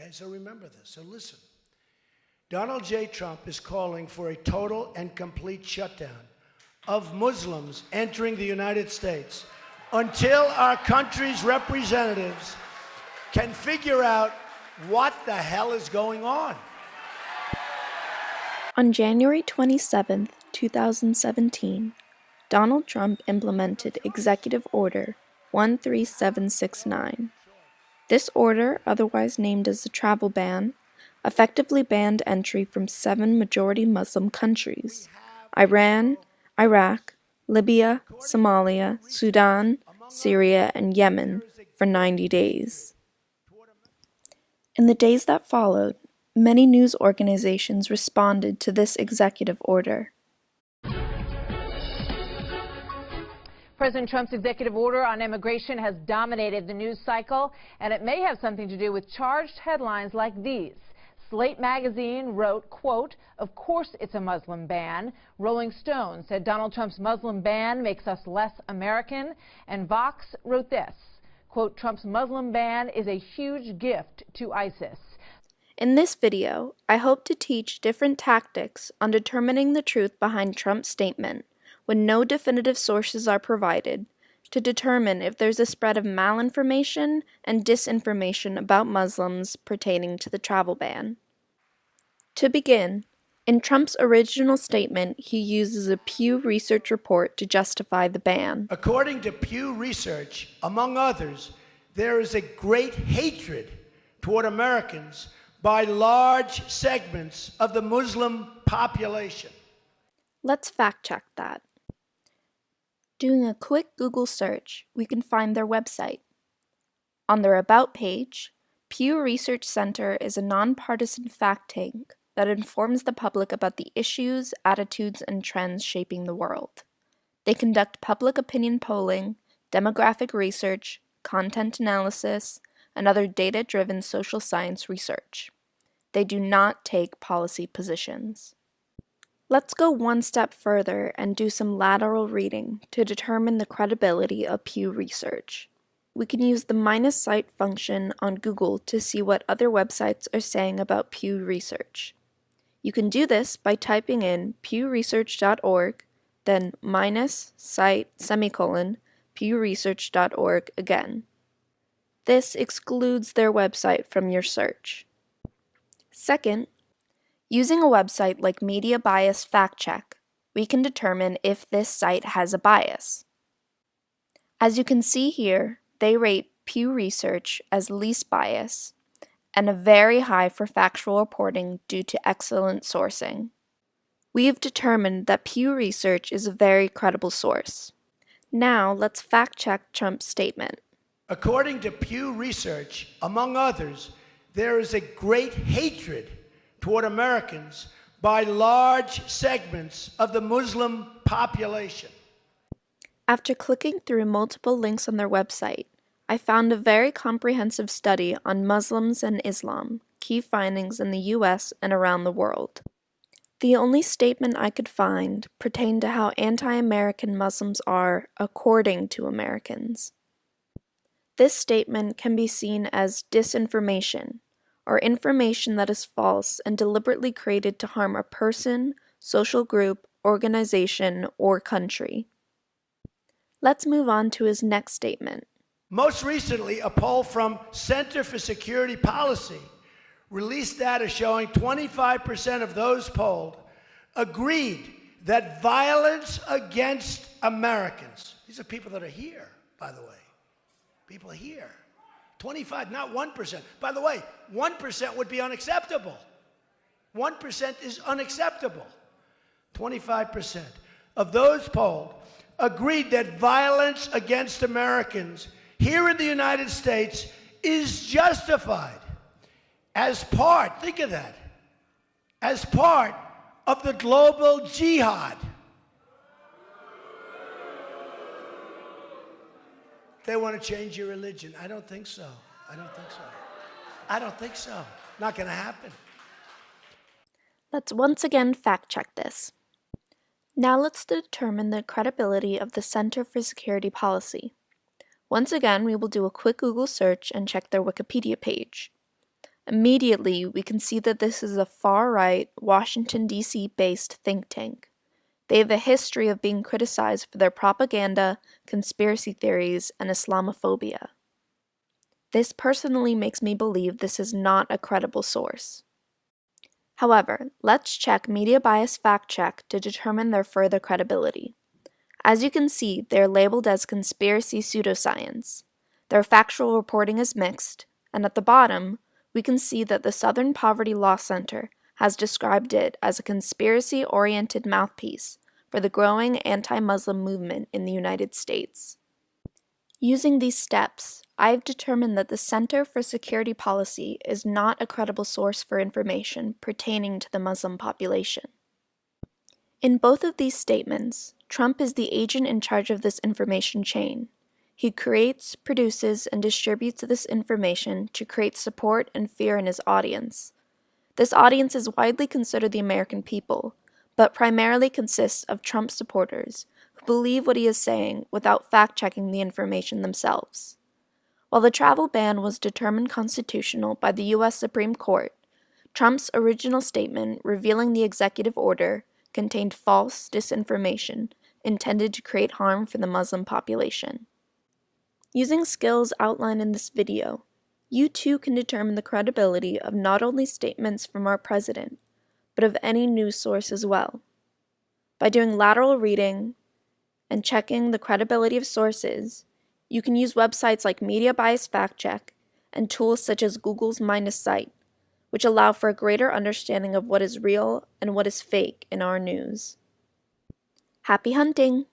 Okay, so remember this. So listen. Donald J. Trump is calling for a total and complete shutdown of Muslims entering the United States until our country's representatives can figure out what the hell is going on. On January 27, 2017, Donald Trump implemented Executive Order 13769. This order, otherwise named as the travel ban, effectively banned entry from 7 majority Muslim countries: Iran, Iraq, Libya, Somalia, Sudan, Syria, and Yemen for 90 days. In the days that followed, many news organizations responded to this executive order. President Trump's executive order on immigration has dominated the news cycle, and it may have something to do with charged headlines like these. Slate magazine wrote, quote, "Of course it's a Muslim ban." Rolling Stone said Donald Trump's Muslim ban makes us less American. And Vox wrote this, quote, "Trump's Muslim ban is a huge gift to ISIS." In this video, I hope to teach different tactics on determining the truth behind Trump's statement when no definitive sources are provided, to determine if there's a spread of malinformation and disinformation about Muslims pertaining to the travel ban. To begin, in Trump's original statement, he uses a Pew Research report to justify the ban. According to Pew Research, among others, there is a great hatred toward Americans by large segments of the Muslim population. Let's fact check that. Doing a quick Google search, we can find their website. On their About page, Pew Research Center is a nonpartisan fact tank that informs the public about the issues, attitudes, and trends shaping the world. They conduct public opinion polling, demographic research, content analysis, and other data-driven social science research. They do not take policy positions. Let's go one step further and do some lateral reading to determine the credibility of Pew Research. We can use the -cite function on Google to see what other websites are saying about Pew Research. You can do this by typing in pewresearch.org, then -cite, pewresearch.org again. This excludes their website from your search. Second, using a website like Media Bias Fact Check, we can determine if this site has a bias. As you can see here, they rate Pew Research as least bias, and a very high for factual reporting due to excellent sourcing. We have determined that Pew Research is a very credible source. Now let's fact check Trump's statement. According to Pew Research, among others, there is a great hatred toward Americans by large segments of the Muslim population. After clicking through multiple links on their website, I found a very comprehensive study on Muslims and Islam, key findings in the US and around the world. The only statement I could find pertained to how anti-American Muslims are according to Americans. This statement can be seen as disinformation, or information that is false and deliberately created to harm a person, social group, organization, or country. Let's move on to his next statement. Most recently, a poll from Center for Security Policy released data showing 25% of those polled agreed that violence against Americans, these are people that are here, by the way, people here, 25, not 1%. By the way, 1% would be unacceptable. 1% is unacceptable. 25% of those polled agreed that violence against Americans here in the United States is justified as part, think of that, as part of the global jihad. They want to change your religion. I don't think so. I don't think so. I don't think so. Not going to happen. Let's once again fact check this. Now let's determine the credibility of the Center for Security Policy. Once again, we will do a quick Google search and check their Wikipedia page. Immediately, we can see that this is a far-right, Washington, D.C. based think tank. They have a history of being criticized for their propaganda, conspiracy theories, and Islamophobia. This personally makes me believe this is not a credible source. However, let's check Media Bias Fact Check to determine their further credibility. As you can see, they are labeled as conspiracy pseudoscience. Their factual reporting is mixed, and at the bottom, we can see that the Southern Poverty Law Center has described it as a conspiracy-oriented mouthpiece for the growing anti-Muslim movement in the United States. Using these steps, I've determined that the Center for Security Policy is not a credible source for information pertaining to the Muslim population. In both of these statements, Trump is the agent in charge of this information chain. He creates, produces, and distributes this information to create support and fear in his audience. This audience is widely considered the American people, but primarily consists of Trump supporters who believe what he is saying without fact-checking the information themselves. While the travel ban was determined constitutional by the U.S. Supreme Court, Trump's original statement revealing the executive order contained false disinformation intended to create harm for the Muslim population. Using skills outlined in this video, you too can determine the credibility of not only statements from our president, but of any news source as well. By doing lateral reading and checking the credibility of sources, you can use websites like Media Bias Fact Check and tools such as Google's MinusSite, which allow for a greater understanding of what is real and what is fake in our news. Happy hunting!